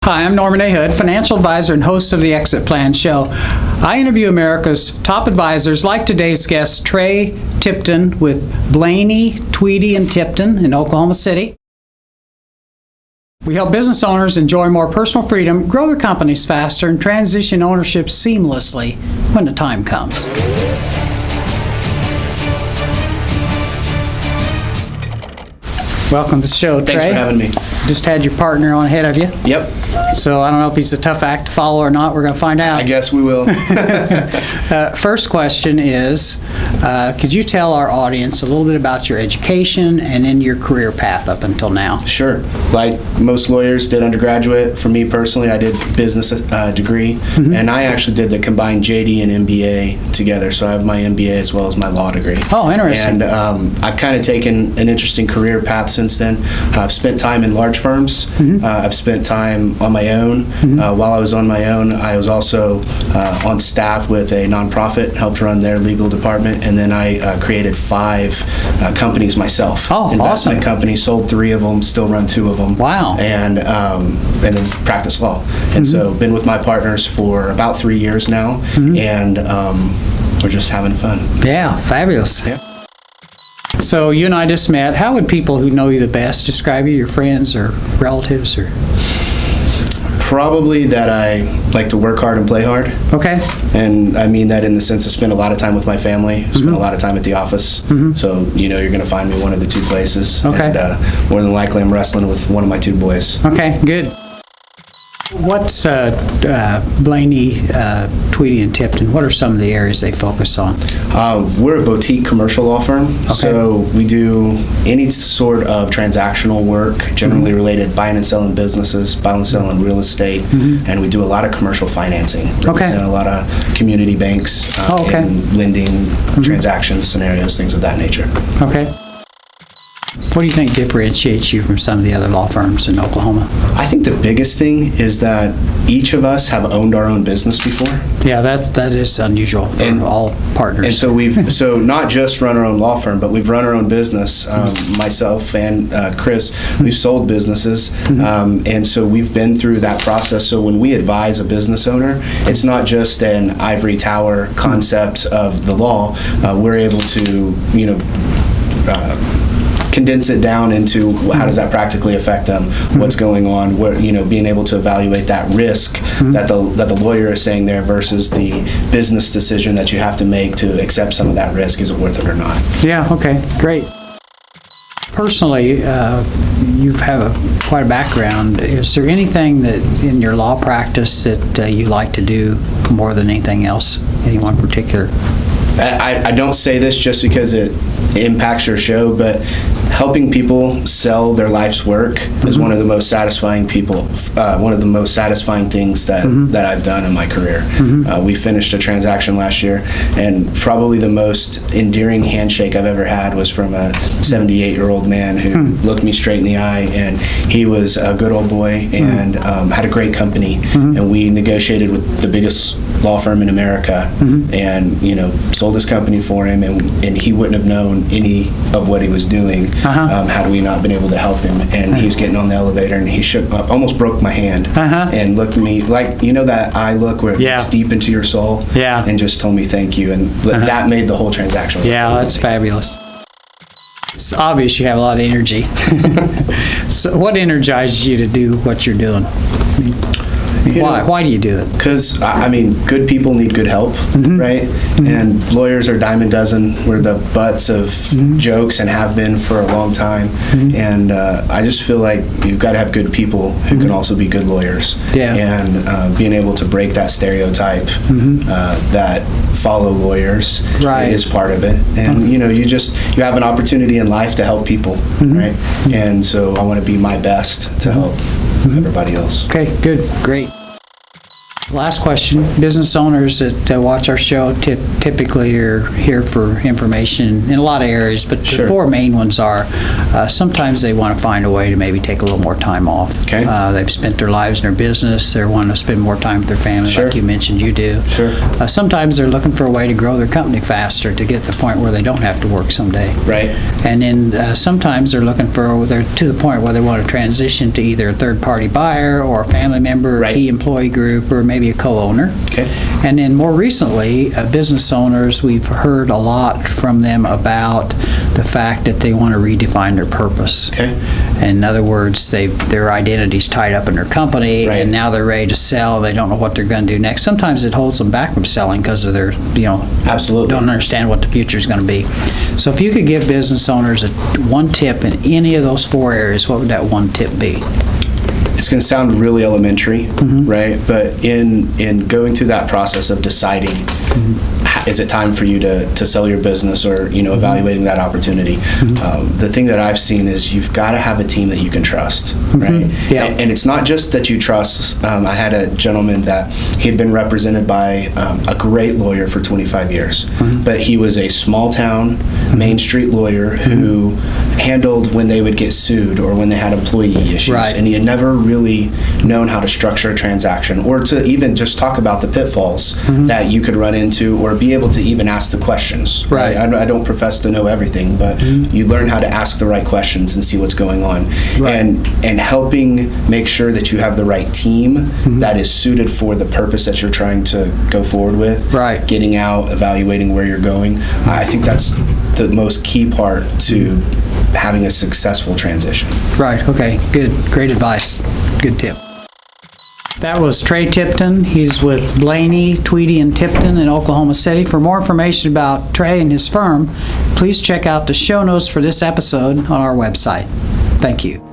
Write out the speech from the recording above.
Hi, I'm Norman A. Hood, financial advisor and host of the Exit Plan Show. I interview America's top advisors like today's guest, Trey Tipton with Blaney Tweedy and Tipton in Oklahoma City. We help business owners enjoy more personal freedom, grow their companies faster, and transition ownership seamlessly when the time comes. Welcome to the show, Trey. Thanks for having me. Just had your partner on ahead of you. Yep. So I don't know if he's a tough act to follow or not. We're going to find out. I guess we will. First question is, could you tell our audience a little bit about your education and then your career path up until now? Sure. Like most lawyers, did undergraduate. For me personally, I did business degree, and I actually did the combined JD and MBA together. So I have my MBA as well as my law degree. Oh, interesting. And I've kind of taken an interesting career path since then. I've spent time in large firms. I've spent time on my own. While I was on my own, I was also on staff with a nonprofit, helped run their legal department, and then I created 5 companies myself. Oh, investment awesome. companies, sold 3 of them, still run 2 of them. Wow. And then practice law. And so been with my partners for about 3 years now, and we're just having fun. Yeah, fabulous. Yeah. So you and I just met. How would people who know you the best describe you, your friends or relatives? Or Probably that I like to work hard and play hard. Okay. And I mean that in the sense of spend a lot of time with my family, spend a lot of time at the office. So, you're going to find me one of the 2 places. Okay. And more than likely I'm wrestling with one of my 2 boys. Okay, good. What's Blaney, Tweedy, and Tipton? What are some of the areas they focus on? We're a boutique commercial law firm, so we do any sort of transactional work, generally related buying and selling businesses, buying and selling real estate, and we do a lot of commercial financing. Represent a lot of community banks and lending transactions, scenarios, things of that nature. Okay. What do you think differentiates you from some of the other law firms in Oklahoma? I think the biggest thing is that each of us have owned our own business before. Yeah, that is unusual for all partners. And so we've not just run our own law firm, but we've run our own business. Myself and Chris, we've sold businesses, and so we've been through that process. So when we advise a business owner, it's not just an ivory tower concept of the law. We're able to, condense it down into how does that practically affect them, what's going on, being able to evaluate that risk that the lawyer is saying there versus the business decision that you have to make to accept some of that risk. Is it worth it or not? Yeah, okay, great. Personally, you have quite a background. Is there anything that in your law practice that you like to do more than anything else? Any one particular? I don't say this just because it impacts your show, but helping people sell their life's work is one of the most satisfying things that I've done in my career. We finished a transaction last year, and probably the most endearing handshake I've ever had was from a 78-year-old man who looked me straight in the eye, and he was a good old boy and had a great company, and we negotiated with the biggest law firm in America, and sold his company for him, and he wouldn't have known any of what he was doing had we not been able to help him. And he was getting on the elevator, and he shook up, almost broke my hand, and looked at me like that eye look where it looks deep into your soul, and just told me thank you, and that made the whole transaction. Yeah, that's fabulous. It's obvious you have a lot of energy. So what energizes you to do what you're doing? Why do you do it? Because, good people need good help, right? And lawyers are dime a dozen. We're the butts of jokes and have been for a long time. And I just feel like you've got to have good people who can also be good lawyers. Yeah. And being able to break that stereotype that follow lawyers is part of it. And, you have an opportunity in life to help people, right? And so I want to be my best to help everybody else. Okay, good, great. Last question. Business owners that watch our show typically are here for information in a lot of areas, but Sure. the four main ones are sometimes they want to find a way to maybe take a little more time off. Okay. They've spent their lives in their business. They're wanting to spend more time with their family, Sure. like you mentioned you do. Sure. Sometimes they're looking for a way to grow their company faster to get to the point where they don't have to work someday. Right. And then sometimes they're looking for, they're to the point where they want to transition to either a third-party buyer or a family member, or Right. key employee group, or maybe a co-owner. Okay. And then more recently, business owners, we've heard a lot from them about the fact that they want to redefine their purpose. Okay. In other words, their identity's tied up in their company, Right. and now they're ready to sell. They don't know what they're going to do next. Sometimes it holds them back from selling because of their, Absolutely. don't understand what the future is going to be. So if you could give business owners one tip in any of those four areas, what would that one tip be? It's going to sound really elementary, right? But in going through that process of deciding, is it time for you to sell your business, or evaluating that opportunity, the thing that I've seen is you've got to have a team that you can trust, right? Yeah. And it's not just that you trust. I had a gentleman that he had been represented by a great lawyer for 25 years, but he was a small town Main Street lawyer who handled when they would get sued or when they had employee issues, Right. and he had never really known how to structure a transaction, or to even just talk about the pitfalls that you could run into, or be able to even ask the questions. Right. I don't profess to know everything, but you learn how to ask the right questions and see what's going on. Right. And helping make sure that you have the right team that is suited for the purpose that you're trying to go forward with. Right. Getting out, evaluating where you're going. I think that's the most key part to having a successful transition. Right, okay, good, great advice, good tip. That was Trey Tipton. He's with Blaney, Tweedy, and Tipton in Oklahoma City. For more information about Trey and his firm, please check out the show notes for this episode on our website. Thank you.